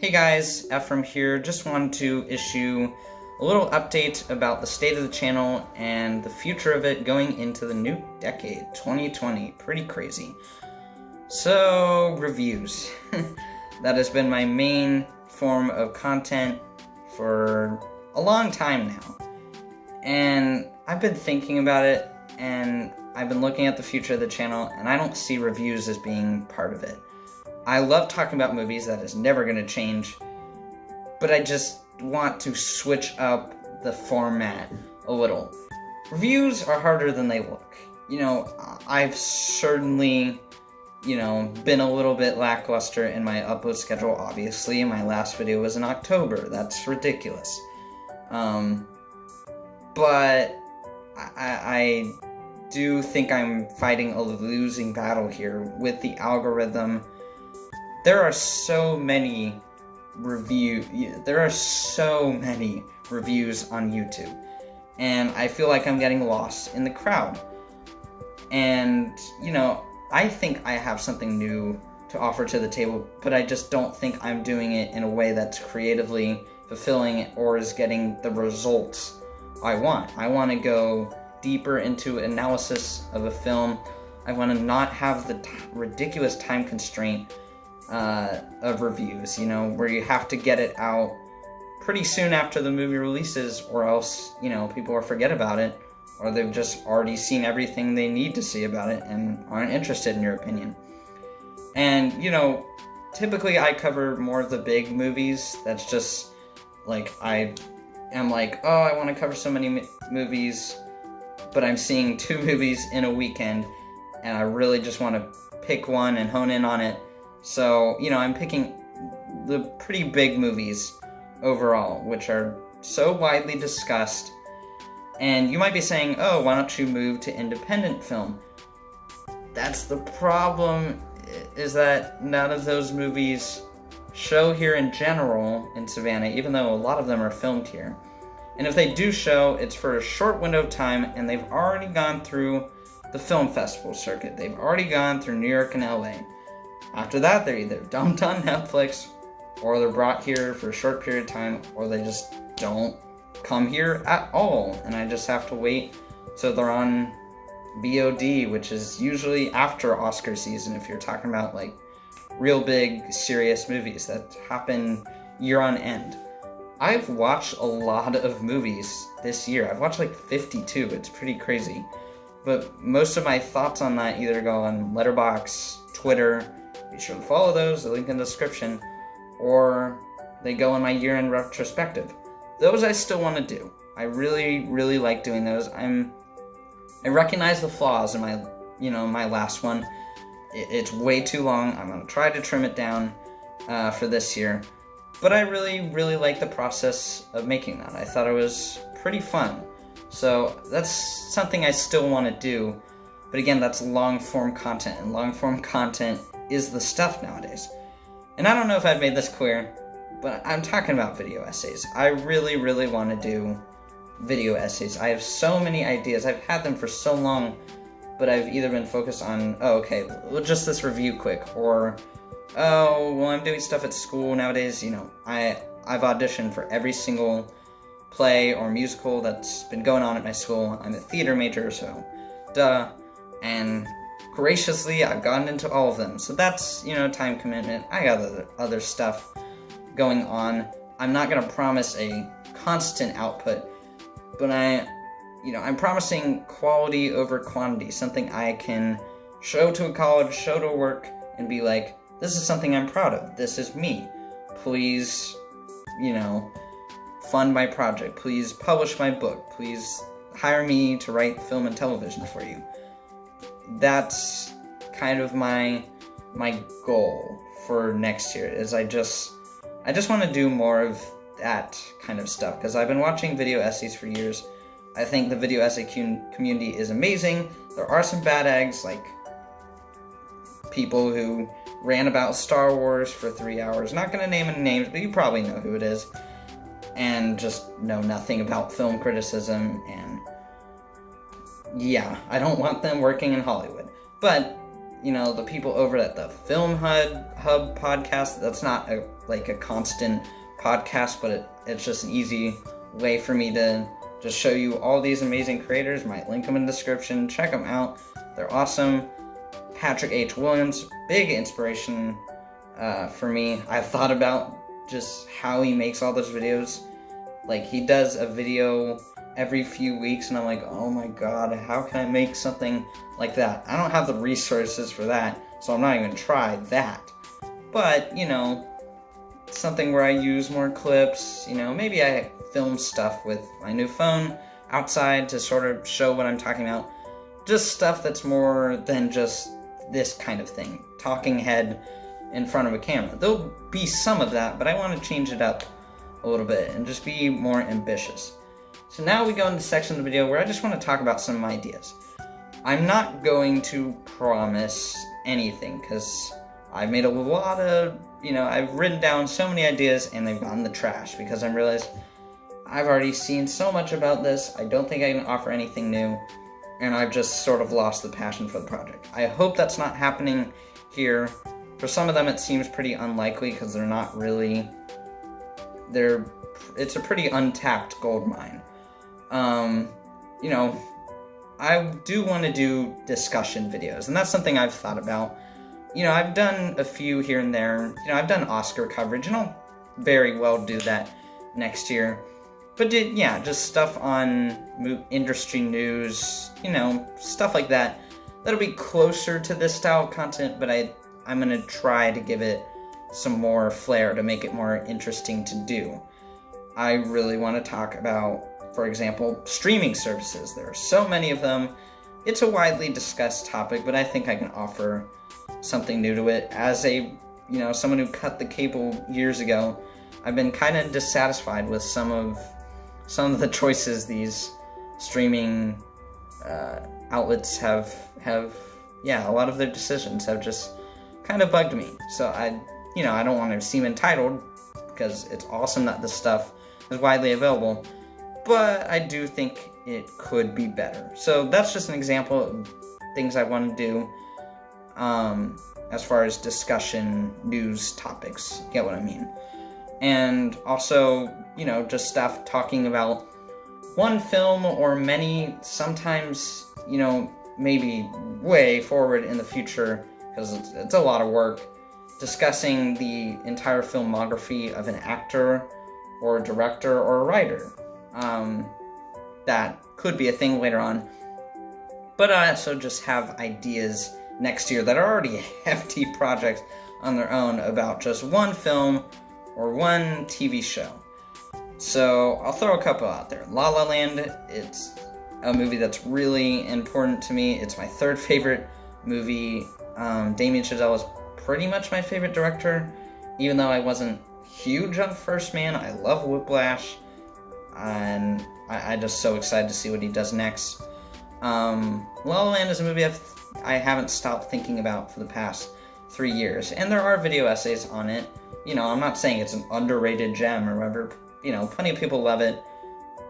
Hey guys, Ephraim here. Just wanted to issue a little update about the state of the channel and the future of it going into the new decade, 2020. Pretty crazy. So, reviews. That has been my main form of content for a long time now. And I've been thinking about it, and I've been looking at the future of the channel, and I don't see reviews as being part of it. I love talking about movies, that is never going to change, but I just want to switch up the format a little. Reviews are harder than they look. I've certainly, been a little bit lackluster in my upload schedule, obviously. My last video was in October. That's ridiculous. But I do think I'm fighting a losing battle here with the algorithm. There are so many reviews on YouTube, and I feel like I'm getting lost in the crowd. And, I think I have something new to offer to the table, but I just don't think I'm doing it in a way that's creatively fulfilling or is getting the results I want. I want to go deeper into analysis of a film. I want to not have the ridiculous time constraint of reviews, where you have to get it out pretty soon after the movie releases, or else, people will forget about it, or they've just already seen everything they need to see about it and aren't interested in your opinion. And, typically I cover more of the big movies. That's just, I am I want to cover so many movies, but I'm seeing 2 movies in a weekend, and I really just want to pick one and hone in on it. So, I'm picking the pretty big movies overall, which are so widely discussed. And you might be saying, oh, why don't you move to independent film? That's the problem, is that none of those movies show here in general in Savannah, even though a lot of them are filmed here. And if they do show, it's for a short window of time, and they've already gone through the film festival circuit. They've already gone through New York and LA. After that, they're either dumped on Netflix, or they're brought here for a short period of time, or they just don't come here at all, and I just have to wait till they're on VOD, which is usually after Oscar season, if you're talking about, real big, serious movies that happen year on end. I've watched a lot of movies this year. I've watched 52, it's pretty crazy. But most of my thoughts on that either go on Letterboxd, Twitter, be sure to follow those, the link in the description, or they go in my year-end retrospective. Those I still want to do. I really, really like doing those. I recognize the flaws in my, my last one. It's way too long. I'm going to try to trim it down for this year. But I really, really like the process of making that. I thought it was pretty fun. So that's something I still want to do. But again, that's long-form content, and long-form content is the stuff nowadays. And I don't know if I've made this clear, but I'm talking about video essays. I really, really want to do video essays. I have so many ideas. I've had them for so long, but I've either been focused on, just this review quick, or, I'm doing stuff at school nowadays. I've auditioned for every single play or musical that's been going on at my school. I'm a theater major, so duh. And graciously, I've gotten into all of them. So that's, time commitment. I got other stuff going on. I'm not going to promise a constant output, but I'm promising quality over quantity, something I can show to a college, show to work, and be like, this is something I'm proud of. This is me. Please, fund my project. Please publish my book. Please hire me to write film and television for you. That's kind of my goal for next year, is I just want to do more of that kind of stuff, because I've been watching video essays for years. I think the video essay community is amazing. There are some bad eggs, like people who ran about Star Wars for 3 hours. Not going to name any names, but you probably know who it is. And just know nothing about film criticism, and yeah, I don't want them working in Hollywood. But, the people over at the Film Hub podcast, that's not a like a constant podcast, but it's just an easy way for me to just show you all these amazing creators. Might link them in the description. Check them out. They're awesome. Patrick H. Williams, big inspiration for me. I've thought about just how he makes all those videos. Like, he does a video every few weeks, and I'm like, oh my god, how can I make something like that? I don't have the resources for that, so I'm not even try that. But, you know, something where I use more clips, you know, maybe I film stuff with my new phone outside to sort of show what I'm talking about. Just stuff that's more than just this kind of thing. Talking head in front of a camera. There'll be some of that, but I want to change it up a little bit and just be more ambitious. So now we go into the section of the video where I just want to talk about some ideas. I'm not going to promise anything because I've made a lot of, you know, I've written down so many ideas and they've gone in the trash because I realized I've already seen so much about this. I don't think I can offer anything new, and I've just sort of lost the passion for the project. I hope that's not happening here. For some of them it seems pretty unlikely because they're not really, it's a pretty untapped gold mine. You know, I do want to do discussion videos, and that's something I've thought about. You know, I've done a few here and there. You know, I've done Oscar coverage, and I'll very well do that next year. But yeah, just stuff on industry news, you know, stuff like that. That'll be closer to this style of content, but I'm going to try to give it some more flair to make it more interesting to do. I really want to talk about, for example, streaming services. There are so many of them. It's a widely discussed topic, but I think I can offer something new to it. As a, you know, someone who cut the cable years ago, I've been kind of dissatisfied with some of the choices these streaming outlets have, yeah, a lot of their decisions have just kind of bugged me. So I don't want to seem entitled because it's awesome that this stuff is widely available, but I do think it could be better. So that's just an example of things I want to do as far as discussion news topics, get what I mean? And also, you know, just stuff talking about one film or many, sometimes, you know, maybe way forward in the future, because it's a lot of work, discussing the entire filmography of an actor or a director or a writer. That could be a thing later on. But I also just have ideas next year that are already hefty projects on their own about just one film or one TV show. So I'll throw a couple out there. La La Land, it's a movie that's really important to me. It's my third favorite movie. Damien Chazelle is pretty much my favorite director, even though I wasn't huge on First Man. I love Whiplash, and I'm just so excited to see what he does next. La La Land is a movie I haven't stopped thinking about for the past 3 years, and there are video essays on it. You know, I'm not saying it's an underrated gem or whatever. You know, plenty of people love it,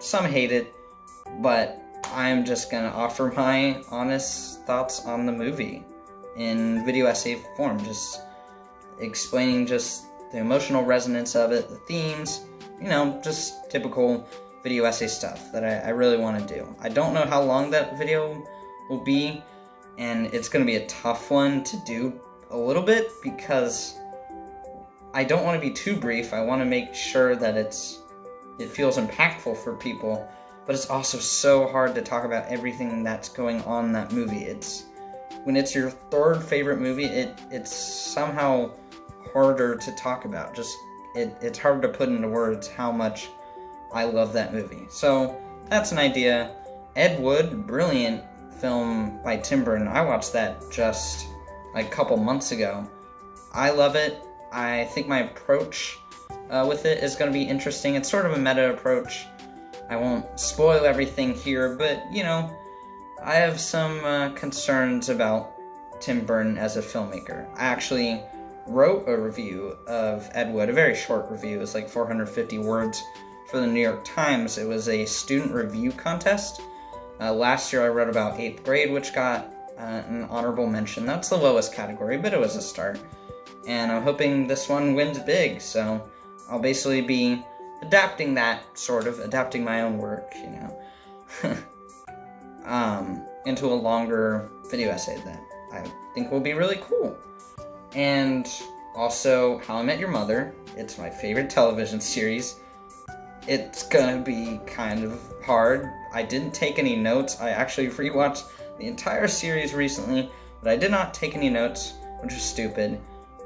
some hate it, but I'm just gonna offer my honest thoughts on the movie in video essay form, just explaining just the emotional resonance of it, the themes, you know, just typical video essay stuff that I really want to do. I don't know how long that video will be, and it's going to be a tough one to do a little bit because I don't want to be too brief. I want to make sure that it feels impactful for people, but it's also so hard to talk about everything that's going on in that movie. When it's your third favorite movie, it's somehow harder to talk about. It's hard to put into words how much I love that movie. So that's an idea. Ed Wood, brilliant film by Tim Burton. I watched that just a couple months ago. I love it. I think my approach with it is going to be interesting. It's sort of a meta approach. I won't spoil everything here, but, you know, I have some concerns about Tim Burton as a filmmaker. I actually wrote a review of Ed Wood, a very short review. It was like 450 words for the New York Times. It was a student review contest. Last year I wrote about 8th grade, which got an honorable mention. That's the lowest category, but it was a start. and I'm hoping this one wins big, so I'll basically be adapting my own work, into a longer video essay that I think will be really cool. And also, How I Met Your Mother. It's my favorite television series. It's gonna be kind of hard. I didn't take any notes. I actually rewatched the entire series recently, but I did not take any notes, which is stupid.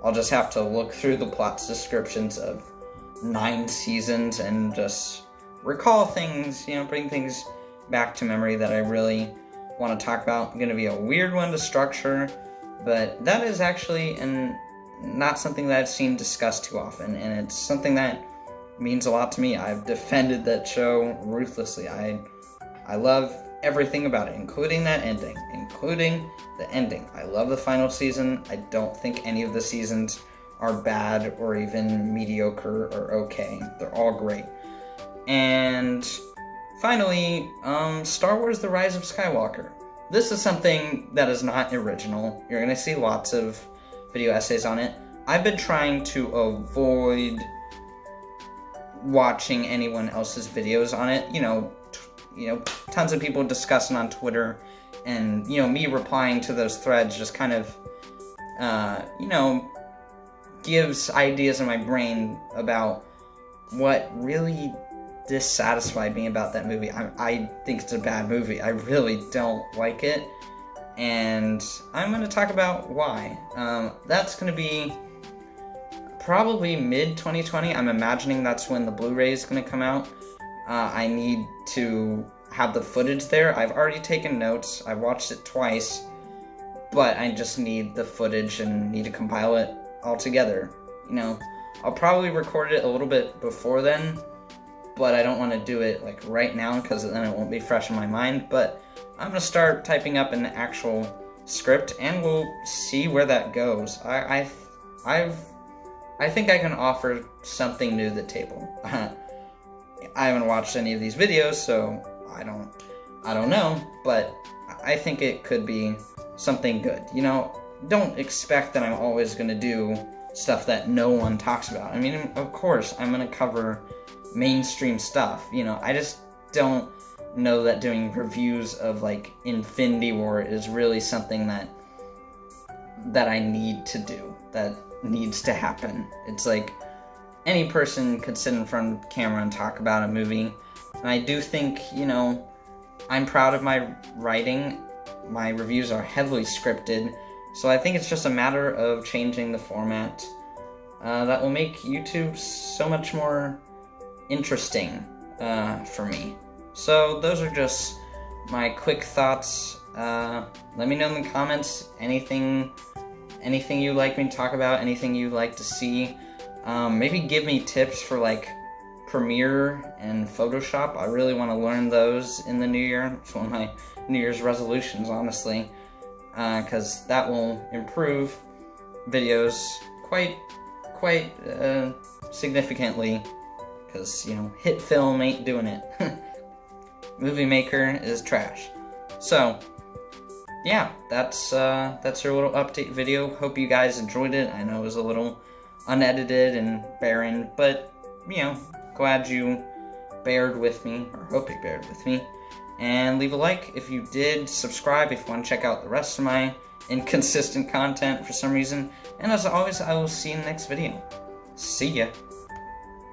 I'll just have to look through the plot descriptions of 9 seasons and just recall things, bring things back to memory that I really want to talk about. Going to be a weird one to structure, but that is actually not something that I've seen discussed too often, and it's something that means a lot to me. I've defended that show ruthlessly. I love everything about it, including the ending. I love the final season. I don't think any of the seasons are bad or even mediocre or okay. They're all great. And finally, Star Wars: The Rise of Skywalker. This is something that is not original. You're going to see lots of video essays on it. I've been trying to avoid watching anyone else's videos on it. Tons of people discussing on Twitter, and me replying to those threads just kind of gives ideas in my brain about what really dissatisfied me about that movie. I think it's a bad movie. I really don't like it, and I'm going to talk about why. That's going to be probably mid-2020. I'm imagining that's when the Blu-ray is going to come out. I need to have the footage there. I've already taken notes. I've watched it twice, but I just need the footage and need to compile it all together. I'll probably record it a little bit before then, but I don't want to do it like right now because then it won't be fresh in my mind. But I'm gonna start typing up an actual script, and we'll see where that goes. I think I can offer something new to the table. I haven't watched any of these videos, so I don't know, but I think it could be something good. Don't expect that I'm always gonna do stuff that no one talks about. I mean, of course, I'm gonna cover mainstream stuff. I just don't know that doing reviews of like Infinity War is really something that I need to do, that needs to happen. It's like any person could sit in front of the camera and talk about a movie, and I do think, I'm proud of my writing. My reviews are heavily scripted, so I think it's just a matter of changing the format that will make YouTube so much more interesting for me. So those are just my quick thoughts. Let me know in the comments anything you'd like me to talk about, anything you'd like to see. Maybe give me tips for like Premiere and Photoshop. I really want to learn those in the new year. It's one of my New Year's resolutions, honestly, because that will improve videos quite significantly, because hit film ain't doing it. Movie Maker is trash. So yeah, that's your little update video. Hope you guys enjoyed it. I know it was a little unedited and barren, but glad you bared with me, or hope you bared with me. And leave a like if you did, subscribe if you want to check out the rest of my inconsistent content for some reason. And as always, I will see you in the next video. See ya.